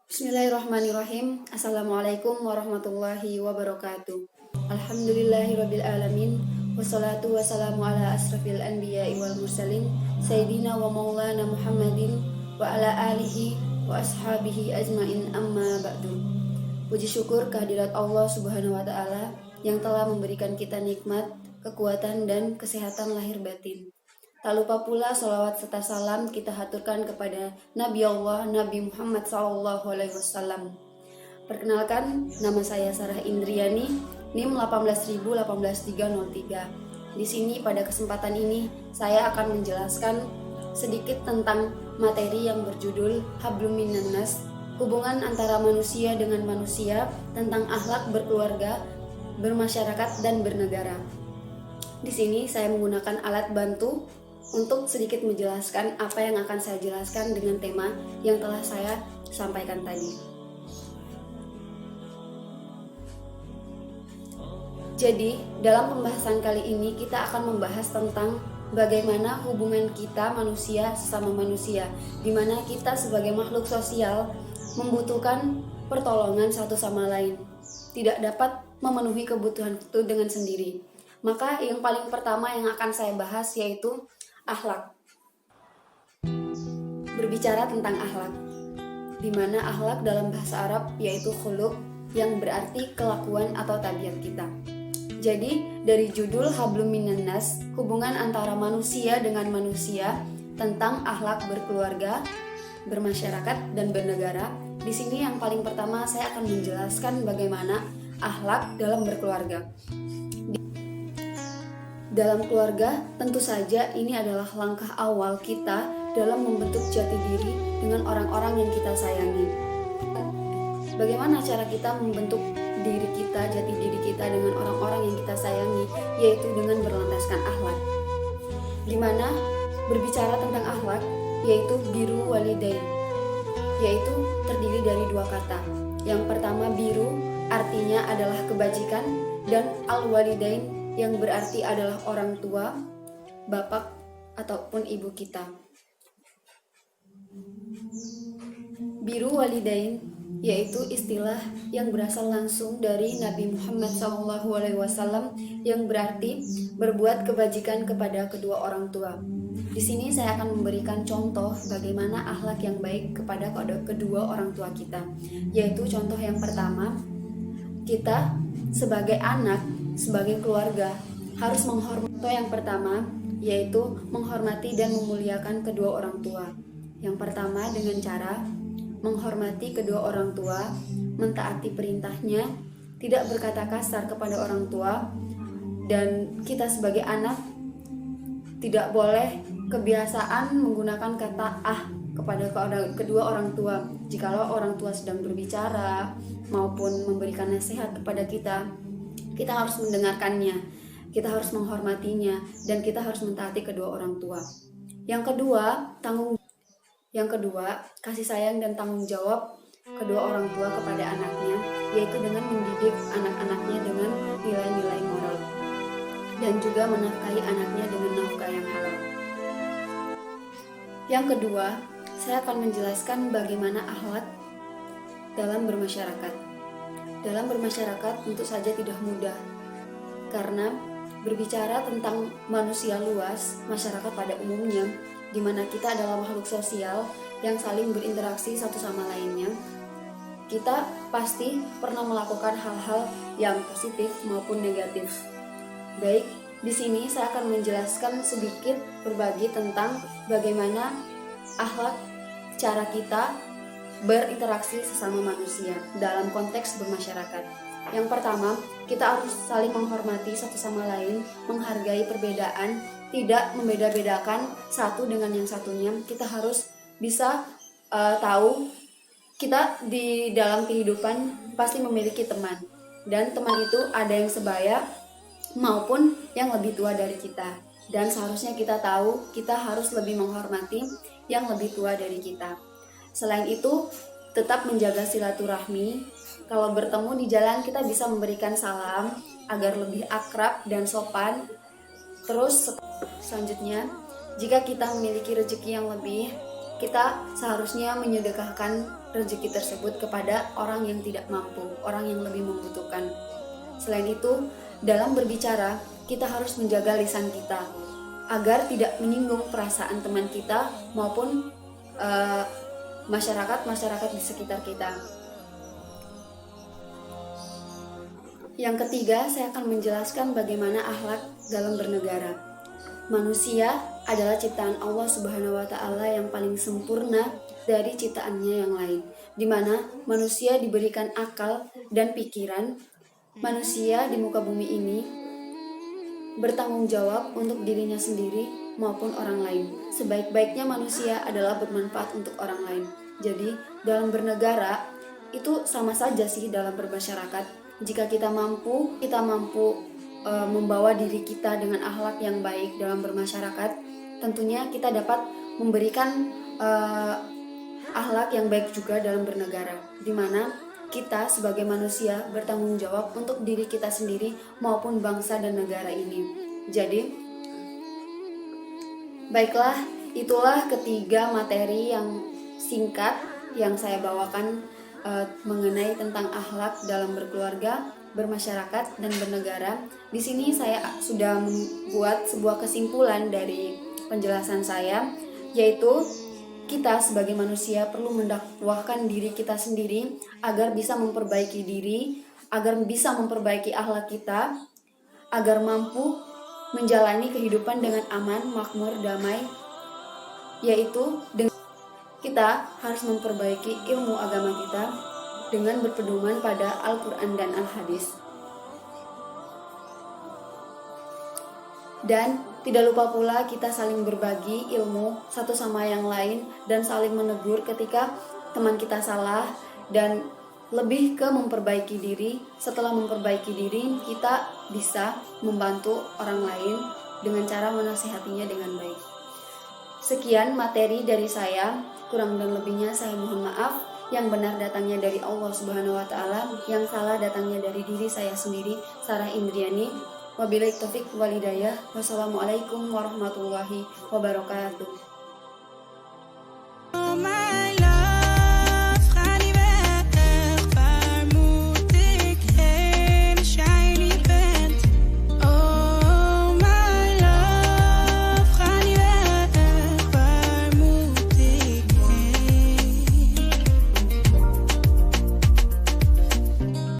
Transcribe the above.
Bismillahirrahmanirrahim. Assalamualaikum warahmatullahi wabarakatuh. Alhamdulillahirabbil alamin. Wassalatu wassalamu ala asrafil anbiya'i wal mursalin sayyidina wa maulana Muhammadin wa ala alihi wa ashabihi ajmain, amma ba'du. Puji syukur kehadirat Allah Subhanahu wa taala yang telah memberikan kita nikmat, kekuatan dan kesehatan lahir batin. Tak lupa pula salawat serta salam kita haturkan kepada Nabi Allah, Nabi Muhammad SAW. Perkenalkan, nama saya Sarah Indriani, NIM 1818303. Di sini pada kesempatan ini saya akan menjelaskan sedikit tentang materi yang berjudul Hablum Minan Nas, hubungan antara manusia dengan manusia, tentang akhlak berkeluarga, bermasyarakat dan bernegara. Di sini saya menggunakan alat bantu untuk sedikit menjelaskan apa yang akan saya jelaskan dengan tema yang telah saya sampaikan tadi. Jadi, dalam pembahasan kali ini kita akan membahas tentang bagaimana hubungan kita manusia sesama manusia, di mana kita sebagai makhluk sosial membutuhkan pertolongan satu sama lain, tidak dapat memenuhi kebutuhan itu dengan sendiri. Maka yang paling pertama yang akan saya bahas yaitu akhlak. Berbicara tentang akhlak, di mana akhlak dalam bahasa Arab yaitu khuluq, yang berarti kelakuan atau tabiat kita. Jadi dari judul Hablum Minan Nas, hubungan antara manusia dengan manusia, tentang akhlak berkeluarga, bermasyarakat dan bernegara. Di sini yang paling pertama saya akan menjelaskan bagaimana akhlak dalam berkeluarga. Dalam keluarga, tentu saja ini adalah langkah awal kita dalam membentuk jati diri dengan orang-orang yang kita sayangi. Bagaimana cara kita membentuk diri kita, jati diri kita dengan orang-orang yang kita sayangi, yaitu dengan berlandaskan akhlak. Dimana berbicara tentang akhlak, yaitu biru walidain, yaitu terdiri dari dua kata. Yang pertama biru, artinya adalah kebajikan, dan al-walidain yang berarti adalah orang tua, bapak ataupun ibu kita. Biru walidain yaitu istilah yang berasal langsung dari Nabi Muhammad SAW, yang berarti berbuat kebajikan kepada kedua orang tua. Di sini saya akan memberikan contoh bagaimana akhlak yang baik kepada kedua orang tua kita, yaitu contoh yang pertama, kita sebagai anak, sebagai keluarga harus menghormati. Yang pertama yaitu menghormati dan memuliakan kedua orang tua. Yang pertama dengan cara menghormati kedua orang tua, mentaati perintahnya, tidak berkata kasar kepada orang tua, dan kita sebagai anak tidak boleh kebiasaan menggunakan kata kepada kedua orang tua. Jikalau orang tua sedang berbicara maupun memberikan nasihat kepada kita harus mendengarkannya, kita harus menghormatinya, dan kita harus mentaati kedua orang tua. Yang kedua, kasih sayang dan tanggung jawab kedua orang tua kepada anaknya, yaitu dengan mendidik anak-anaknya dengan nilai-nilai moral, dan juga menafkahi anaknya dengan nafkah yang halal. Yang kedua, saya akan menjelaskan bagaimana akhlak dalam bermasyarakat. Dalam bermasyarakat tentu saja tidak mudah, karena berbicara tentang manusia luas, masyarakat pada umumnya, di mana kita adalah makhluk sosial yang saling berinteraksi satu sama lainnya, kita pasti pernah melakukan hal-hal yang positif maupun negatif. Baik, di sini saya akan menjelaskan sedikit, berbagi tentang bagaimana akhlak, cara kita berinteraksi sesama manusia dalam konteks bermasyarakat. Yang pertama, kita harus saling menghormati satu sama lain, menghargai perbedaan, tidak membeda-bedakan satu dengan yang satunya. Kita harus bisa tahu kita di dalam kehidupan pasti memiliki teman, dan teman itu ada yang sebaya maupun yang lebih tua dari kita, dan seharusnya kita tahu kita harus lebih menghormati yang lebih tua dari kita. Selain itu, tetap menjaga silaturahmi. Kalau bertemu di jalan kita bisa memberikan salam agar lebih akrab dan sopan. Terus selanjutnya, jika kita memiliki rezeki yang lebih, kita seharusnya menyedekahkan rezeki tersebut kepada orang yang tidak mampu, orang yang lebih membutuhkan. Selain itu, dalam berbicara, kita harus menjaga lisan kita agar tidak menyinggung perasaan teman kita maupun masyarakat di sekitar kita. Yang ketiga, saya akan menjelaskan bagaimana akhlak dalam bernegara. Manusia adalah ciptaan Allah Subhanahu wa Ta'ala yang paling sempurna dari ciptaannya yang lain, di mana manusia diberikan akal dan pikiran. Manusia di muka bumi ini bertanggung jawab untuk dirinya sendiri maupun orang lain. Sebaik-baiknya manusia adalah bermanfaat untuk orang lain. Jadi, dalam bernegara itu sama saja sih dalam bermasyarakat. Jika kita mampu membawa diri kita dengan akhlak yang baik dalam bermasyarakat, tentunya kita dapat memberikan akhlak yang baik juga dalam bernegara, di mana kita sebagai manusia bertanggung jawab untuk diri kita sendiri maupun bangsa dan negara ini. Jadi, baiklah, itulah ketiga materi yang singkat yang saya bawakan mengenai tentang akhlak dalam berkeluarga, bermasyarakat, dan bernegara. Di sini saya sudah membuat sebuah kesimpulan dari penjelasan saya, yaitu kita sebagai manusia perlu mendakwahkan diri kita sendiri agar bisa memperbaiki diri, agar bisa memperbaiki akhlak kita, agar mampu menjalani kehidupan dengan aman, makmur, damai, yaitu kita harus memperbaiki ilmu agama kita dengan berpedoman pada Al-Quran dan Al-Hadis. Dan tidak lupa pula kita saling berbagi ilmu satu sama yang lain dan saling menegur ketika teman kita salah, dan lebih ke memperbaiki diri. Setelah memperbaiki diri, kita bisa membantu orang lain dengan cara menasihatinya dengan baik. Sekian materi dari saya, kurang dan lebihnya saya mohon maaf. Yang benar datangnya dari Allah Subhanahu wa Ta'ala, yang salah datangnya dari diri saya sendiri, Sarah Indriani. Wabillahi taufik wal hidayah. Wassalamualaikum warahmatullahi wabarakatuh.